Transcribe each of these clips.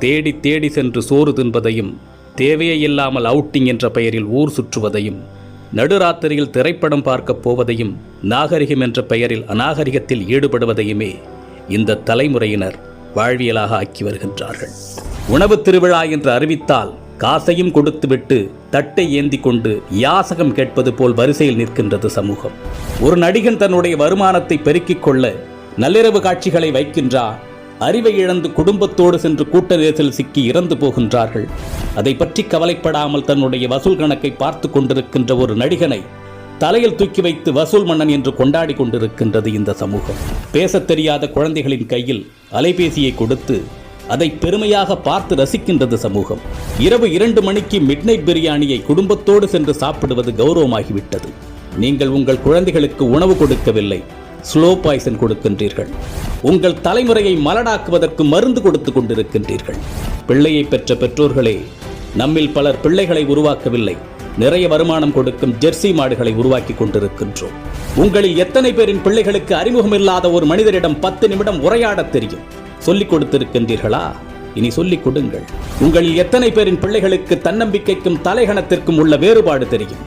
தேடி தேடி சென்று சோறு தின்பதையும், தேவையே இல்லாமல் அவுட்டிங் என்ற பெயரில் ஊர் சுற்றுவதையும், நடுராத்திரியில் திரைப்படம் பார்க்கப் போவதையும், நாகரிகம் என்ற பெயரில் அநாகரிகத்தில் ஈடுபடுவதையுமே இந்த தலைமுறையினர் வாழ்வியலாக ஆக்கி வருகின்றார்கள். உணவு திருவிழா என்று அறிவித்தால் காசையும் கொடுத்துவிட்டு தட்டை ஏந்தி கொண்டு யாசகம் கேட்பது போல் வரிசையில் நிற்கின்றது சமூகம். ஒரு நடிகன் தன்னுடைய வருமானத்தை பெருக்கிக் கொள்ள நள்ளிரவு காட்சிகளை வைக்கின்றார். அறிவை இழந்து குடும்பத்தோடு சென்று கூட்ட நெரிசல் சிக்கி இறந்து போகின்றார்கள். அதை பற்றி கவலைப்படாமல் தன்னுடைய வசூல் கணக்கை பார்த்து கொண்டிருக்கின்ற ஒரு நடிகனை தலையில் தூக்கி வைத்து வசூல் மன்னன் என்று கொண்டாடி கொண்டிருக்கின்றது இந்த சமூகம். பேசத் தெரியாத குழந்தைகளின் கையில் அலைபேசியை கொடுத்து அதை பெருமையாக பார்த்து ரசிக்கின்றது சமூகம். இரவு 2 மணிக்கு மிட்நைட் பிரியாணியை குடும்பத்தோடு சென்று சாப்பிடுவது கௌரவமாகிவிட்டது. நீங்கள் உங்கள் குழந்தைகளுக்கு உணவு கொடுக்கவில்லை, ஸ்லோ பாய்சன் கொடுக்கின்றீர்கள். உங்கள் தலைமுறையை மலடாக்குவதற்கு மருந்து கொடுத்து கொண்டிருக்கின்றீர்கள். பிள்ளையை பெற்ற பெற்றோர்களே, நம்மில் பலர் பிள்ளைகளை உருவாக்கவில்லை, நிறைய வருமானம் கொடுக்கும் ஜெர்சி மாடுகளை உருவாக்கி கொண்டிருக்கின்றோம். உங்களில் எத்தனை பேரின் பிள்ளைகளுக்கு அறிமுகமில்லாத ஒரு மனிதரிடம் 10 நிமிடம் உரையாட தெரியும்? சொல்லிக் கொடுத்திருக்கின்றீர்களா? இனி சொல்லிக் கொடுங்கள். உங்களில் எத்தனை பேரின் பிள்ளைகளுக்கு தன்னம்பிக்கைக்கும் தலைகணத்திற்கும் உள்ள வேறுபாடு தெரியும்?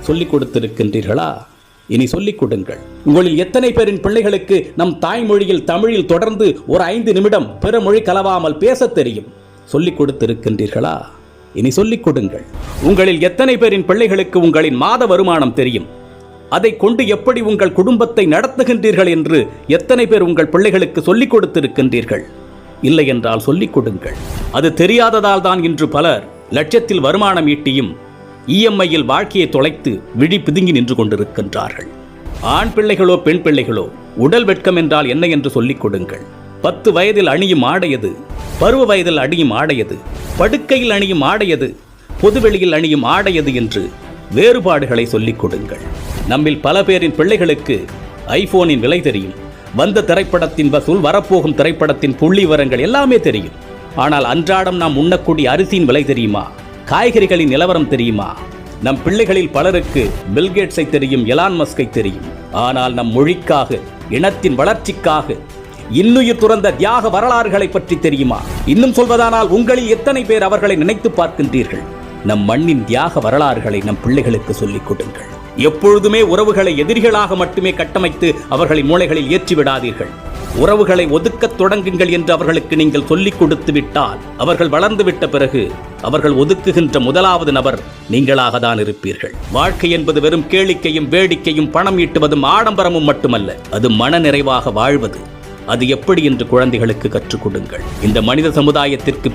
சொல்லிக் கொடுத்திருக்கின்றீர்களா? இனி சொல்லிக் கொடுங்கள். உங்களில் எத்தனை பேரின் பிள்ளைகளுக்கு நம் தாய்மொழியில் தமிழில் தொடர்ந்து ஒரு 5 நிமிடம் பிற மொழி கலவாமல் பேச தெரியும்? சொல்லிக் கொடுத்திருக்கின்றீர்களா? இனி சொல்லிக் கொடுங்கள். உங்களில் எத்தனை பேரின் பிள்ளைகளுக்கு உங்களின் மாத வருமானம் தெரியும்? அதை கொண்டு எப்படி உங்கள் குடும்பத்தை நடத்துகின்றீர்கள் என்று எத்தனை பேர் உங்கள் பிள்ளைகளுக்கு சொல்லிக் கொடுத்திருக்கின்றீர்கள்? இல்லை என்றால் சொல்லிக் கொடுங்கள். அது தெரியாததால் தான் இன்று பலர் லட்சத்தில் வருமானம் ஈட்டியும் இஎம்ஐயில் வாழ்க்கையை தொலைத்து விழி பிதுங்கி நின்று கொண்டிருக்கின்றார்கள். ஆண் பிள்ளைகளோ பெண் பிள்ளைகளோ, உடல் வெட்கம் என்றால் என்ன என்று சொல்லிக் கொடுங்கள். 10 வயதில் அணியும் ஆடையது, பருவ வயதில் அணியும் ஆடையது, படுக்கையில் அணியும் ஆடையது, பொதுவெளியில் அணியும் ஆடையது என்று வேறுபாடுகளை சொல்லிக் கொடுங்கள். நம்மில் பல பேரின் பிள்ளைகளுக்கு ஐபோனின் விலை தெரியும், வந்த திரைப்படத்தின் வசூல், வரப்போகும் திரைப்படத்தின் புள்ளி விவரங்கள் எல்லாமே தெரியும். ஆனால் அன்றாடம் நாம் உண்ணக்கூடிய அரிசியின் விலை தெரியுமா? காய்கறிகளின் நிலவரம் தெரியுமா? நம் பிள்ளைகளில் பலருக்கு பில்கேட்ஸை தெரியும், எலான் மஸ்கை தெரியும். ஆனால் நம் மொழிக்காக, இனத்தின் வளர்ச்சிக்காக இன்னுயிர் துறந்த தியாக வரலாறுகளை பற்றி தெரியுமா? இன்னும் சொல்வதானால் உங்களில் எத்தனை பேர் அவர்களை நினைத்து பார்க்கின்றீர்கள்? நம் மண்ணின் தியாக வரலாறுகளை நம் பிள்ளைகளுக்கு சொல்லிக் கொடுங்கள். எப்பொழுதுமே உறவுகளை எதிரிகளாக மட்டுமே கட்டமைத்து அவர்களின் மூளைகளில் ஏற்றிவிடாதீர்கள். உறவுகளை ஒதுக்கத் தொடங்குங்கள் என்று அவர்களுக்கு நீங்கள் சொல்லிக் கொடுத்து விட்டால், அவர்கள் வளர்ந்துவிட்ட பிறகு அவர்கள் ஒதுக்குகின்ற முதலாவது நபர் நீங்களாக தான் இருப்பீர்கள். வாழ்க்கை என்பது வெறும் கேளிக்கையும் வேடிக்கையும் பணம் ஈட்டுவதும் ஆடம்பரமும் மட்டுமல்ல, அது மன நிறைவாக வாழ்வது. அது எப்படி என்று குழந்தைகளுக்கு கற்றுக் கொடுங்கள். இந்த மனித சமுதாயத்திற்கு